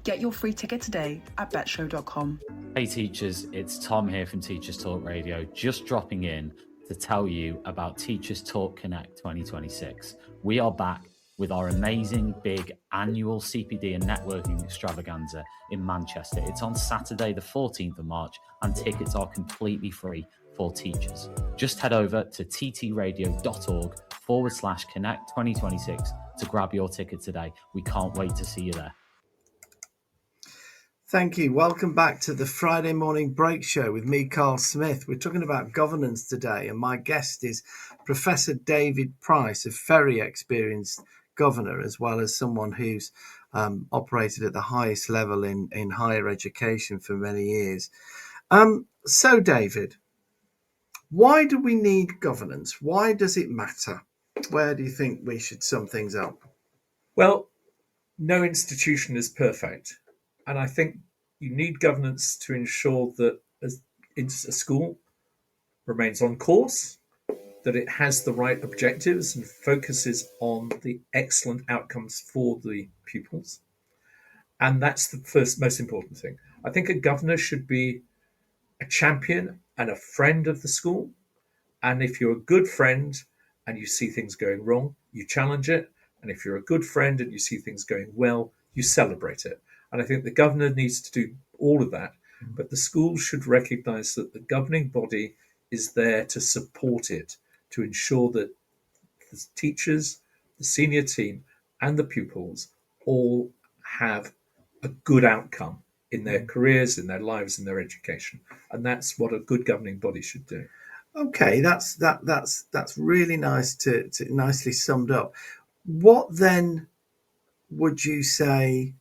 Get your free ticket today at betshow.com. Hey teachers, it's Tom here from Teachers Talk Radio, just dropping in to tell you about Teachers Talk Connect 2026. We are back with our amazing big annual CPD and networking extravaganza in Manchester. It's on Saturday, the 14th of March, and tickets are completely free for teachers. Just head over to ttradio.org/Connect 2026 to grab your ticket today. We can't wait to see you there. Thank you. Welcome back to the Friday Morning Break Show with me, Carl Smith. We're talking about governance today, and my guest is Professor David Price, a very experienced governor, as well as someone who's operated at the highest level in higher education for many years. So, David, why do we need governance? Why does it matter? Where do you think we should sum things up? Well, no institution is perfect. And I think you need governance to ensure that a school remains on course, that it has the right objectives and focuses on the excellent outcomes for the pupils. And that's the first most important thing. I think a governor should be a champion and a friend of the school. And if you're a good friend and you see things going wrong, you challenge it. And if you're a good friend and you see things going well, you celebrate it. And I think the governor needs to do all of that. But the school should recognize that the governing body is there to support it, to ensure that the teachers, the senior team, and the pupils all have a good outcome in their careers, in their lives, in their education. And that's what a good governing body should do. Okay, that's really nice to nicely summed up. What then would you say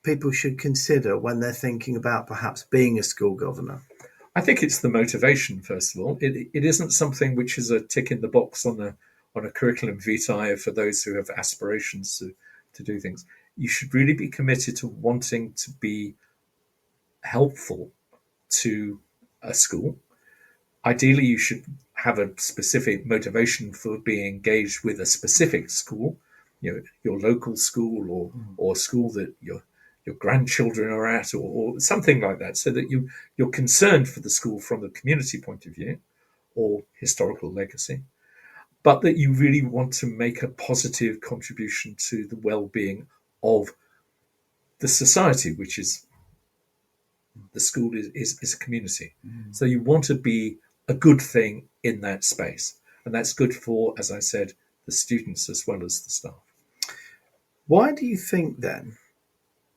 people should consider when they're thinking about perhaps being a school governor? I think it's the motivation, first of all. It isn't something which is a tick in the box on a curriculum vitae for those who have aspirations to do things. You should really be committed to wanting to be helpful to a school. Ideally, you should have a specific motivation for being engaged with a specific school, your local school or a school that your grandchildren are at or something like that, so that you're concerned for the school from the community point of view or historical legacy, but that you really want to make a positive contribution to the well-being of the society, which is the school is a community. So you want to be a good thing in that space. And that's good for, as I said, the students as well as the staff. Why do you think then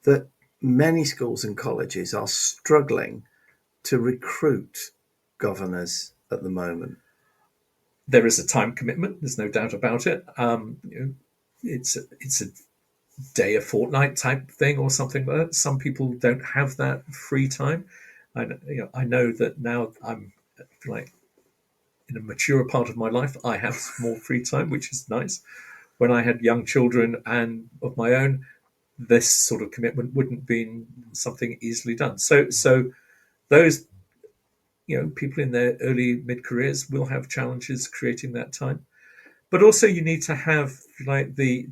that many schools and colleges are struggling to recruit governors at the moment? There is a time commitment. There's no doubt about it. It's a day a fortnight type thing or something like that. Some people don't have that free time. I know that now I'm like in a mature part of my life, I have more free time, which is nice. When I had young children and of my own, this sort of commitment wouldn't have been something easily done. So those people in their early mid-careers will have challenges creating that time. But also you need to have like the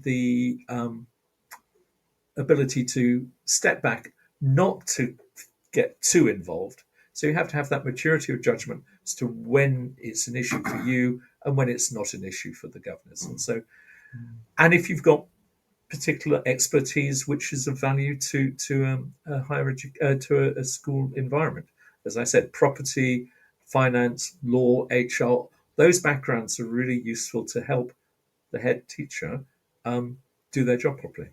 ability to step back, not to get too involved. So you have to have that maturity of judgment as to when it's an issue for you and when it's not an issue for the governors. And if you've got particular expertise which is of value to a school environment, as I said, property, finance, law, HR, those backgrounds are really useful to help the head teacher do their job properly.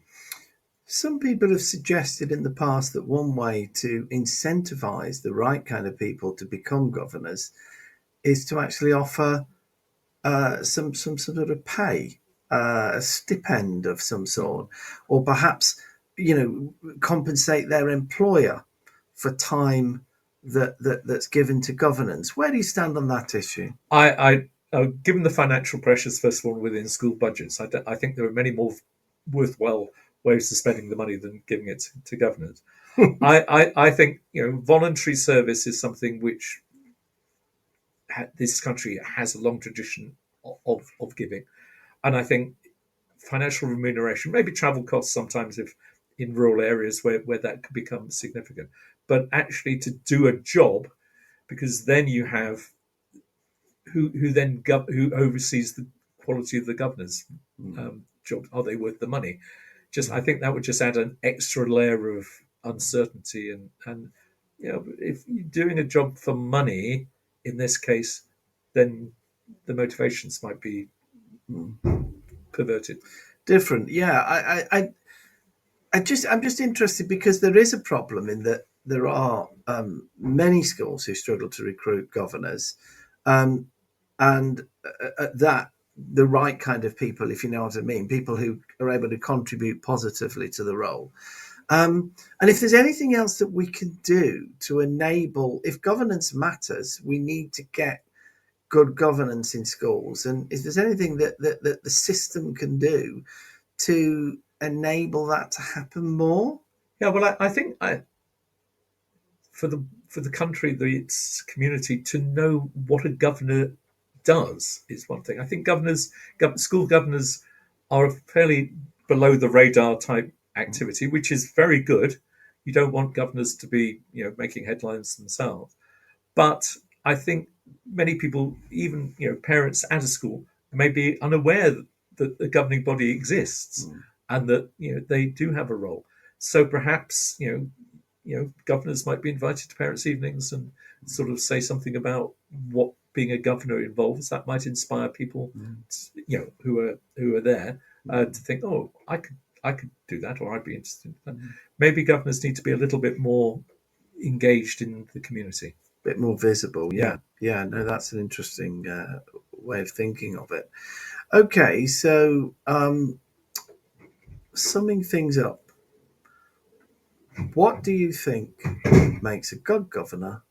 Some people have suggested in the past that one way to incentivize the right kind of people to become governors is to actually offer some sort of pay, a stipend of some sort, or perhaps compensate their employer for time that's given to governance. Where do you stand on that issue? Given the financial pressures, first of all, within school budgets, I think there are many more worthwhile ways of spending the money than giving it to governors. I think voluntary service is something which this country has a long tradition of giving, and I think financial remuneration, maybe travel costs sometimes if in rural areas where that could become significant, but actually to do a job, because then you have who oversees the quality of the governor's job. Are they worth the money? I think that would just add an extra layer of uncertainty, and if you're doing a job for money in this case, then the motivations might be perverted. Different, yeah. I'm just interested because there is a problem in that there are many schools who struggle to recruit governors, and that the right kind of people, if you know what I mean, people who are able to contribute positively to the role. And if there's anything else that we can do to enable, if governance matters, we need to get good governance in schools. And if there's anything that the system can do to enable that to happen more. Yeah, well, I think for the country, its community, to know what a governor does is one thing. I think school governors are a fairly below the radar type activity, which is very good. You don't want governors to be making headlines themselves, but I think many people, even parents at a school, may be unaware that the governing body exists and that they do have a role. So perhaps governors might be invited to parents' evenings and sort of say something about what being a governor involves. That might inspire people, who are there to think, oh, I could do that, or I'd be interested in that. Maybe governors need to be a little bit more engaged in the community. Bit more visible, yeah. No, that's an interesting way of thinking of it. Okay, so summing things up, what do you think makes a good governor,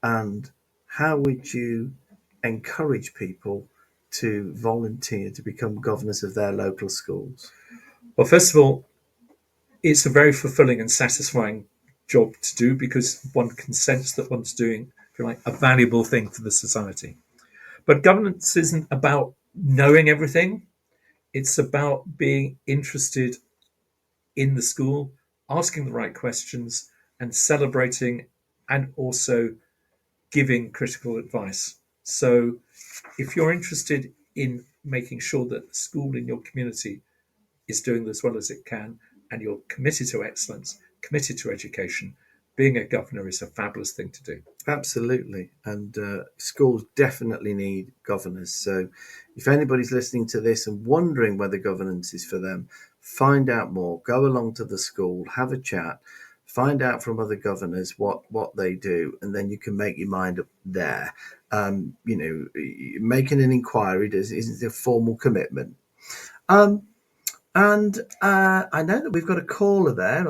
and how would you encourage people to volunteer to become governors of their local schools? Well, first of all, it's a very fulfilling and satisfying job to do because one can sense that one's doing, if you like, a valuable thing for the society. But governance isn't about knowing everything. It's about being interested in the school, asking the right questions, and celebrating and also giving critical advice. So if you're interested in making sure that the school in your community is doing as well as it can, and you're committed to excellence, committed to education, being a governor is a fabulous thing to do. Absolutely. And schools definitely need governors. So if anybody's listening to this and wondering whether governance is for them, find out more, go along to the school, have a chat, find out from other governors what they do, and then you can make your mind up there. Making an inquiry isn't a formal commitment. And I know that we've got a caller there,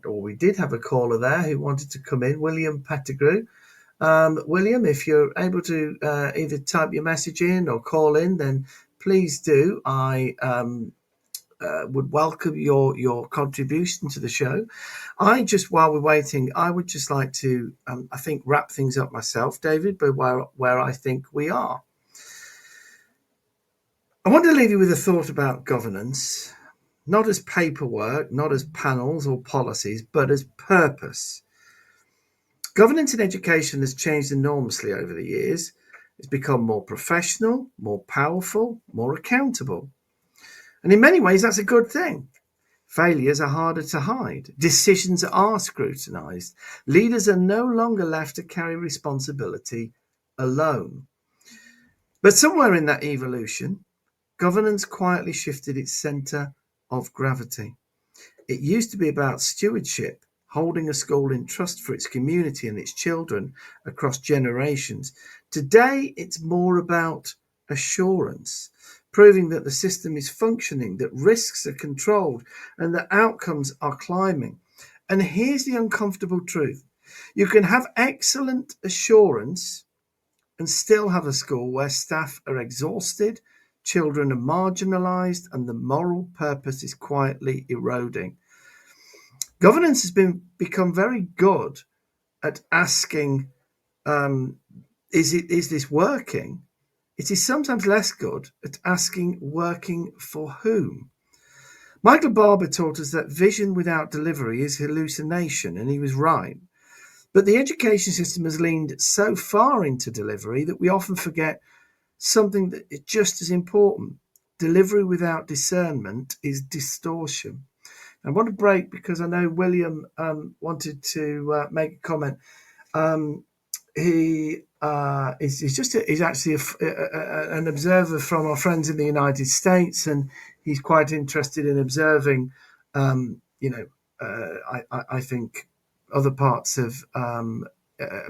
or we did have a caller there who wanted to come in, William Pettigrew. William, if you're able to either type your message in or call in, then please do. I would welcome your contribution to the show. While we're waiting, I would just like to, I think, wrap things up myself, David, but where I think we are. I want to leave you with a thought about governance. Not as paperwork, not as panels or policies, but as purpose. Governance in education has changed enormously over the years. It's become more professional, more powerful, more accountable. And in many ways, that's a good thing. Failures are harder to hide. Decisions are scrutinised. Leaders are no longer left to carry responsibility alone. But somewhere in that evolution, governance quietly shifted its centre of gravity. It used to be about stewardship, holding a school in trust for its community and its children across generations. Today, it's more about assurance, proving that the system is functioning, that risks are controlled, and that outcomes are climbing. And here's the uncomfortable truth: you can have excellent assurance and still have a school where staff are exhausted, children are marginalised, and the moral purpose is quietly eroding. Governance has become very good at asking, is this working? It is sometimes less good at asking, working for whom? Michael Barber taught us that vision without delivery is hallucination, and he was right. But the education system has leaned so far into delivery that we often forget something that is just as important. Delivery without discernment is distortion. I want to break because I know William wanted to make a comment. He he's actually an observer from our friends in the United States, and he's quite interested in observing, I think other parts of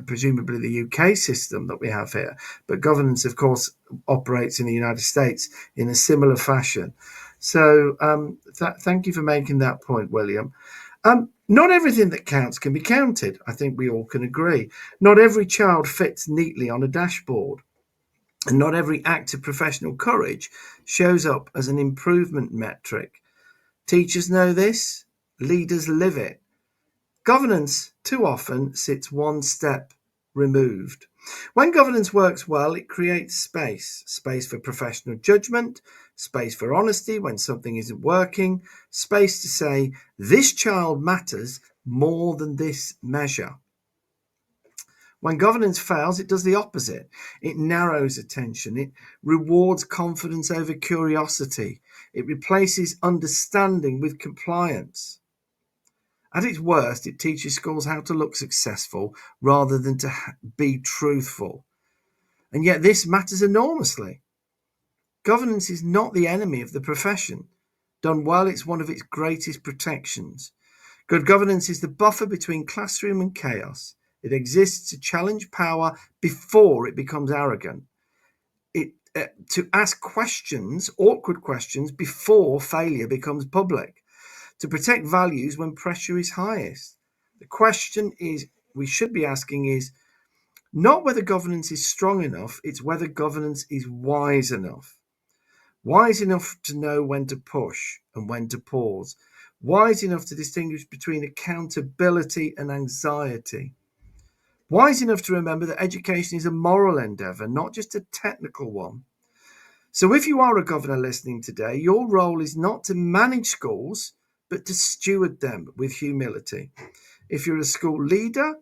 presumably the UK system that we have here. But governance, of course, operates in the United States in a similar fashion. So thank you for making that point, William. Not everything that counts can be counted. I think we all can agree. Not every child fits neatly on a dashboard. And not every act of professional courage shows up as an improvement metric. Teachers know this. Leaders live it. Governance too often sits one step removed. When governance works well, it creates space for professional judgment, space for honesty when something isn't working, space to say, this child matters more than this measure. When governance fails, it does the opposite. It narrows attention. It rewards confidence over curiosity. It replaces understanding with compliance. At its worst, it teaches schools how to look successful rather than to be truthful. And yet this matters enormously. Governance is not the enemy of the profession. Done well, it's one of its greatest protections. Good governance is the buffer between classroom and chaos. It exists to challenge power before it becomes arrogant. To ask questions, awkward questions, before failure becomes public. To protect values when pressure is highest. The question we should be asking is not whether governance is strong enough, it's whether governance is wise enough. Wise enough to know when to push and when to pause. Wise enough to distinguish between accountability and anxiety. Wise enough to remember that education is a moral endeavour, not just a technical one. So if you are a governor listening today, your role is not to manage schools, but to steward them with humility. If you're a school leader,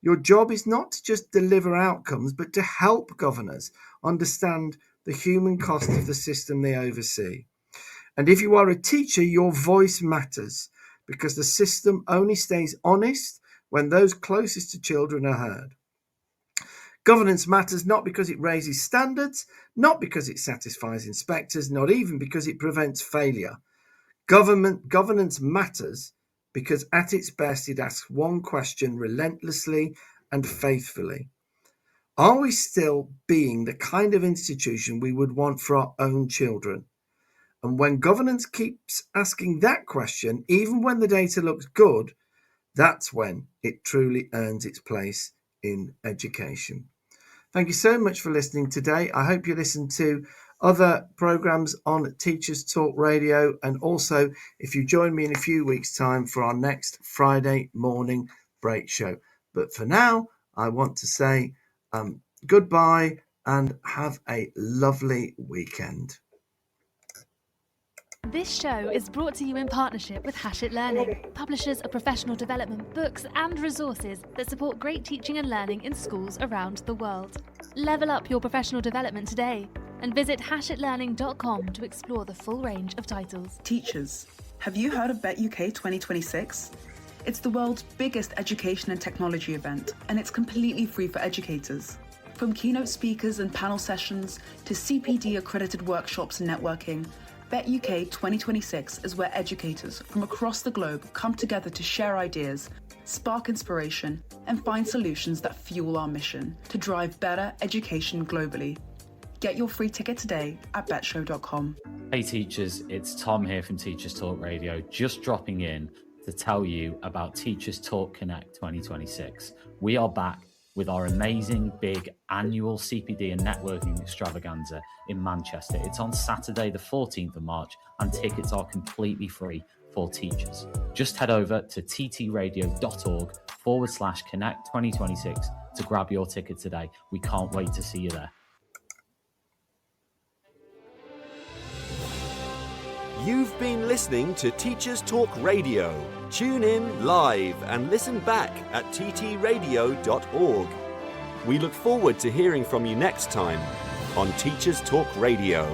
your job is not to just deliver outcomes, but to help governors understand the human cost of the system they oversee. And if you are a teacher, your voice matters because the system only stays honest when those closest to children are heard. Governance matters not because it raises standards, not because it satisfies inspectors, not even because it prevents failure. Governance matters because at its best it asks one question relentlessly and faithfully. Are we still being the kind of institution we would want for our own children? And when governance keeps asking that question, even when the data looks good, that's when it truly earns its place in education. Thank you so much for listening today. I hope you listen to other programs on Teachers Talk Radio, and also if you join me in a few weeks' time for our next Friday morning break show. But for now, I want to say goodbye and have a lovely weekend. This show is brought to you in partnership with Hachette Learning, publishers of professional development books and resources that support great teaching and learning in schools around the world. Level up your professional development today and visit hachetlearning.com to explore the full range of titles. Teachers, have you heard of Bet UK 2026? It's the world's biggest education and technology event, and it's completely free for educators. From keynote speakers and panel sessions to CPD accredited workshops and networking, Bet UK 2026 is where educators from across the globe come together to share ideas, spark inspiration, and find solutions that fuel our mission to drive better education globally. Get your free ticket today at betshow.com. Hey teachers, it's Tom here from Teachers Talk Radio, just dropping in to tell you about Teachers Talk Connect 2026. We are back with our amazing big annual CPD and networking extravaganza in Manchester. It's on Saturday, the 14th of March, and tickets are completely free for teachers. Just head over to ttradio.org/Connect 2026 to grab your ticket today. We can't wait to see you there. You've been listening to Teachers Talk Radio. Tune in live and listen back at ttradio.org. We look forward to hearing from you next time on Teachers Talk Radio.